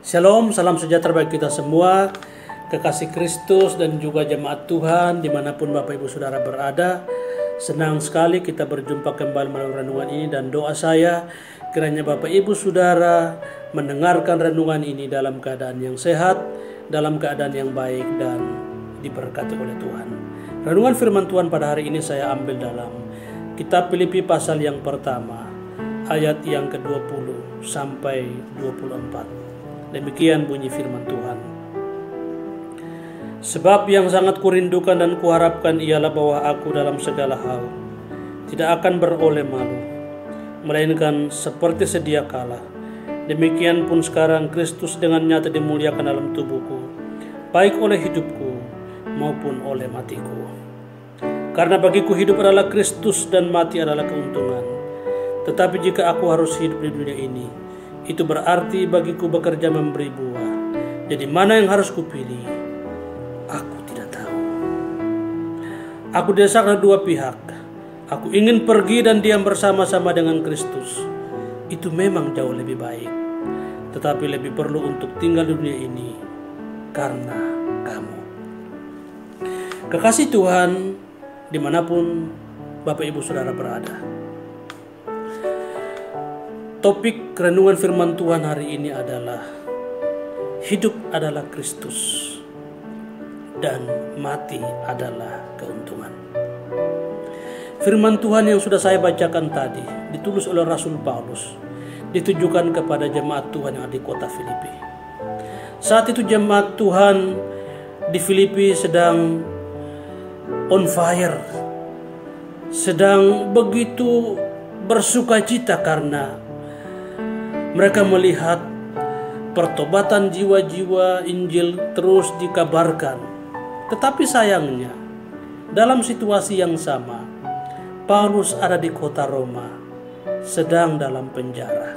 Shalom, salam sejahtera bagi kita semua, kekasih Kristus dan juga jemaat Tuhan dimanapun Bapak Ibu Saudara berada. Senang sekali kita berjumpa kembali melalui renungan ini, dan doa saya kiranya Bapak Ibu Saudara mendengarkan renungan ini dalam keadaan yang sehat, dalam keadaan yang baik, dan diberkati oleh Tuhan. Renungan firman Tuhan pada hari ini saya ambil dalam kitab Filipi pasal yang pertama, ayat yang ke-20 sampai 24. Demikian bunyi firman Tuhan. Sebab yang sangat kurindukan dan kuharapkan ialah bahwa aku dalam segala hal tidak akan beroleh malu, melainkan seperti sedia kala. Demikian pun sekarang Kristus dengan nyata dimuliakan dalam tubuhku, baik oleh hidupku maupun oleh matiku. Karena bagiku hidup adalah Kristus dan mati adalah keuntungan. Tetapi jika aku harus hidup di dunia ini, itu berarti bagiku bekerja memberi buah. Jadi mana yang harus kupilih? Aku tidak tahu. Aku didesak oleh dua pihak. Aku ingin pergi dan diam bersama-sama dengan Kristus. Itu memang jauh lebih baik. Tetapi lebih perlu untuk tinggal di dunia ini karena kamu. Kekasih Tuhan, dimanapun Bapak Ibu Saudara berada, topik renungan firman Tuhan hari ini adalah hidup adalah Kristus dan mati adalah keuntungan. Firman Tuhan yang sudah saya bacakan tadi ditulis oleh Rasul Paulus, ditujukan kepada jemaat Tuhan yang ada di kota Filipi. Saat itu jemaat Tuhan di Filipi sedang on fire, sedang begitu bersukacita karena mereka melihat pertobatan jiwa-jiwa, Injil terus dikabarkan. Tetapi sayangnya, dalam situasi yang sama, Paulus ada di kota Roma, sedang dalam penjara.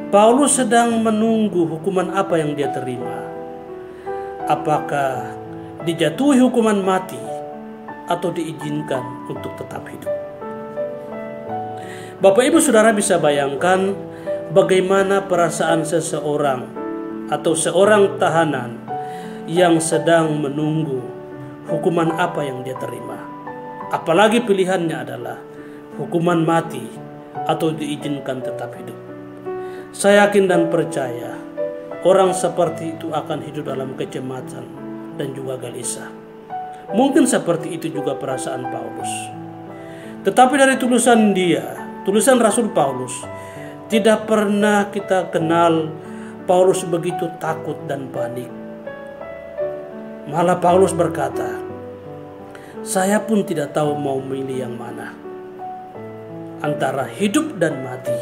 Paulus sedang menunggu hukuman apa yang dia terima. Apakah dijatuhi hukuman mati atau diizinkan untuk tetap hidup? Bapak Ibu Saudara bisa bayangkan bagaimana perasaan seseorang atau seorang tahanan yang sedang menunggu hukuman apa yang dia terima. Apalagi pilihannya adalah hukuman mati atau diizinkan tetap hidup. Saya yakin dan percaya orang seperti itu akan hidup dalam kecemasan dan juga gelisah. Mungkin seperti itu juga perasaan Paulus. Tetapi dari tulisan Rasul Paulus, tidak pernah kita kenal Paulus begitu takut dan panik. Malah Paulus berkata, saya pun tidak tahu mau milih yang mana, antara hidup dan mati.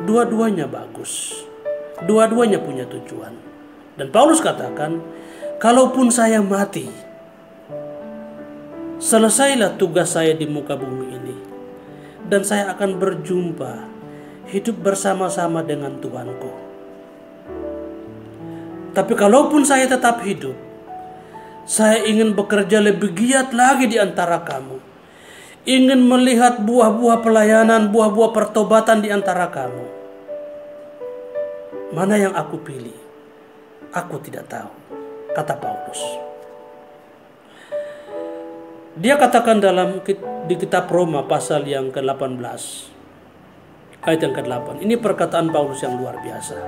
Dua-duanya bagus, dua-duanya punya tujuan. Dan Paulus katakan, kalaupun saya mati, selesailah tugas saya di muka bumi ini, dan saya akan berjumpa, hidup bersama-sama dengan Tuhanku. Tapi kalaupun saya tetap hidup, saya ingin bekerja lebih giat lagi di antara kamu. Ingin melihat buah-buah pelayanan, buah-buah pertobatan di antara kamu. Mana yang aku pilih? Aku tidak tahu, kata Paulus. Dia katakan di kitab Roma pasal yang ke-18, ayat yang ke-8. Ini perkataan Paulus yang luar biasa.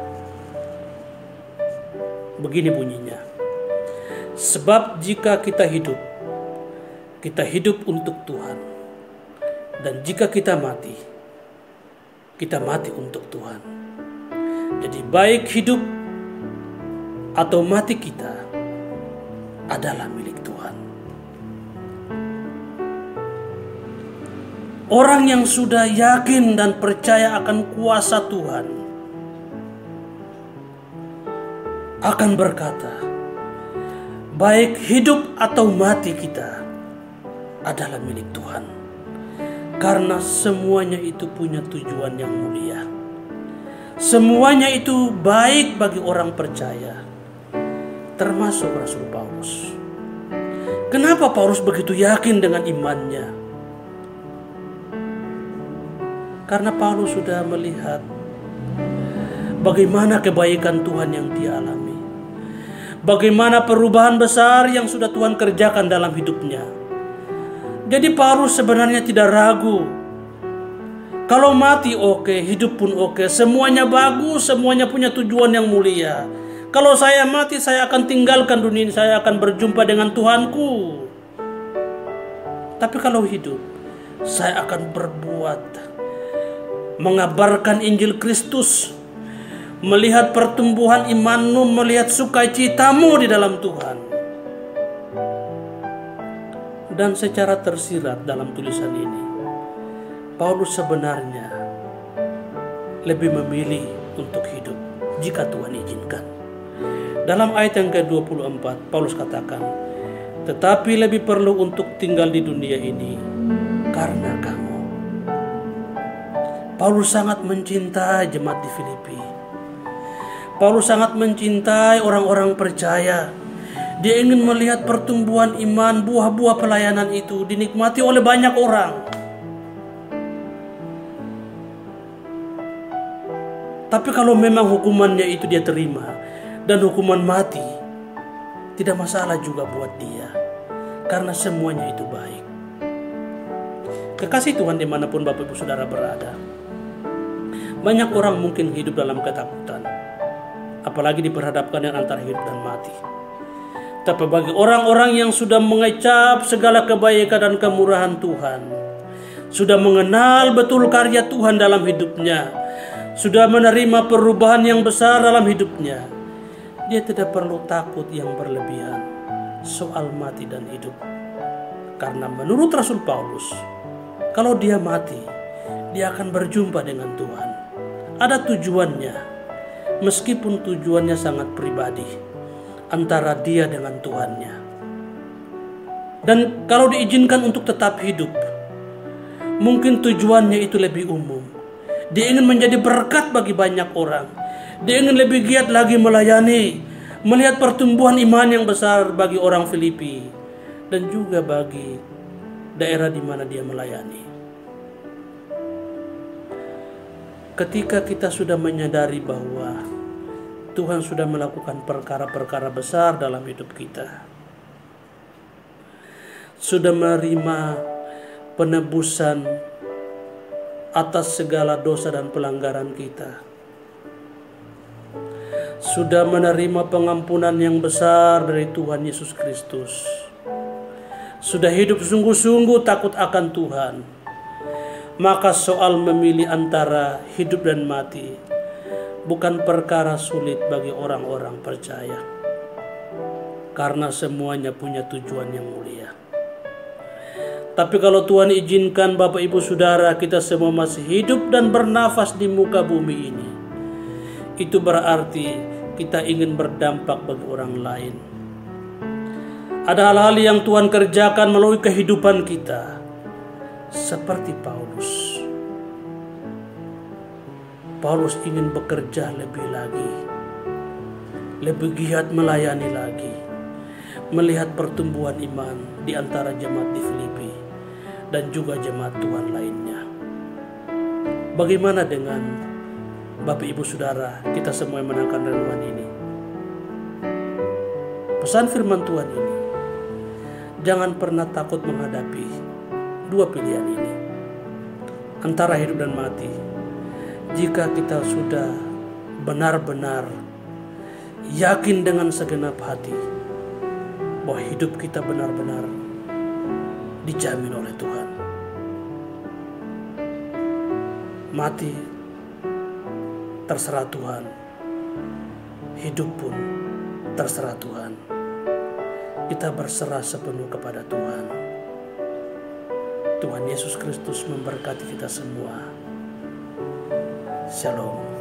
Begini bunyinya. Sebab jika kita hidup untuk Tuhan. Dan jika kita mati untuk Tuhan. Jadi baik hidup atau mati kita adalah milik Tuhan. Orang yang sudah yakin dan percaya akan kuasa Tuhan akan berkata, baik hidup atau mati kita adalah milik Tuhan. Karena semuanya itu punya tujuan yang mulia. Semuanya itu baik bagi orang percaya, termasuk Rasul Paulus. Kenapa Paulus begitu yakin dengan imannya? Karena Paulus sudah melihat bagaimana kebaikan Tuhan yang dia alami, bagaimana perubahan besar yang sudah Tuhan kerjakan dalam hidupnya. Jadi Paulus sebenarnya tidak ragu. Kalau mati oke, hidup pun oke, semuanya bagus, semuanya punya tujuan yang mulia. Kalau saya mati, saya akan tinggalkan dunia ini, saya akan berjumpa dengan Tuhanku. Tapi kalau hidup, saya akan berbuat, mengabarkan Injil Kristus, melihat pertumbuhan imanmu, melihat sukacitamu di dalam Tuhan. Dan secara tersirat dalam tulisan ini, Paulus sebenarnya lebih memilih untuk hidup jika Tuhan izinkan. Dalam ayat yang ke-24, Paulus katakan, tetapi lebih perlu untuk tinggal di dunia ini karena kamu. Paulus sangat mencintai jemaat di Filipi. Paulus sangat mencintai orang-orang percaya. Dia ingin melihat pertumbuhan iman, buah-buah pelayanan itu dinikmati oleh banyak orang. Tapi kalau memang hukumannya itu dia terima, dan hukuman mati, tidak masalah juga buat dia, karena semuanya itu baik. Kekasih Tuhan dimanapun Bapak Ibu Saudara berada, banyak orang mungkin hidup dalam ketakutan, apalagi diperhadapkan dengan antara hidup dan mati. Tapi bagi orang-orang yang sudah mengecap segala kebaikan dan kemurahan Tuhan, sudah mengenal betul karya Tuhan dalam hidupnya, sudah menerima perubahan yang besar dalam hidupnya, dia tidak perlu takut yang berlebihan soal mati dan hidup. Karena menurut Rasul Paulus, kalau dia mati, dia akan berjumpa dengan Tuhan. Ada tujuannya, meskipun tujuannya sangat pribadi, antara dia dengan Tuhannya. Dan kalau diizinkan untuk tetap hidup, mungkin tujuannya itu lebih umum. Dia ingin menjadi berkat bagi banyak orang. Dia ingin lebih giat lagi melayani, melihat pertumbuhan iman yang besar bagi orang Filipi, dan juga bagi daerah di mana dia melayani. Ketika kita sudah menyadari bahwa Tuhan sudah melakukan perkara-perkara besar dalam hidup kita, sudah menerima penebusan atas segala dosa dan pelanggaran kita, sudah menerima pengampunan yang besar dari Tuhan Yesus Kristus, sudah hidup sungguh-sungguh takut akan Tuhan, maka soal memilih antara hidup dan mati bukan perkara sulit bagi orang-orang percaya, karena semuanya punya tujuan yang mulia. Tapi kalau Tuhan izinkan Bapak Ibu Saudara kita semua masih hidup dan bernafas di muka bumi ini, itu berarti kita ingin berdampak bagi orang lain. Ada hal-hal yang Tuhan kerjakan melalui kehidupan kita, seperti Paulus. Paulus ingin bekerja lebih lagi, lebih giat melayani lagi, melihat pertumbuhan iman di antara jemaat di Filipi dan juga jemaat Tuhan lainnya. Bagaimana dengan Bapak Ibu Saudara kita semua yang mendengarkan renungan ini? Pesan firman Tuhan ini, jangan pernah takut menghadapi dua pilihan ini, antara hidup dan mati. Jika kita sudah benar-benar yakin dengan segenap hati bahwa hidup kita benar-benar dijamin oleh Tuhan, mati terserah Tuhan, hidup pun terserah Tuhan. Kita berserah sepenuh kepada Tuhan. Tuhan Yesus Kristus memberkati kita semua. Shalom.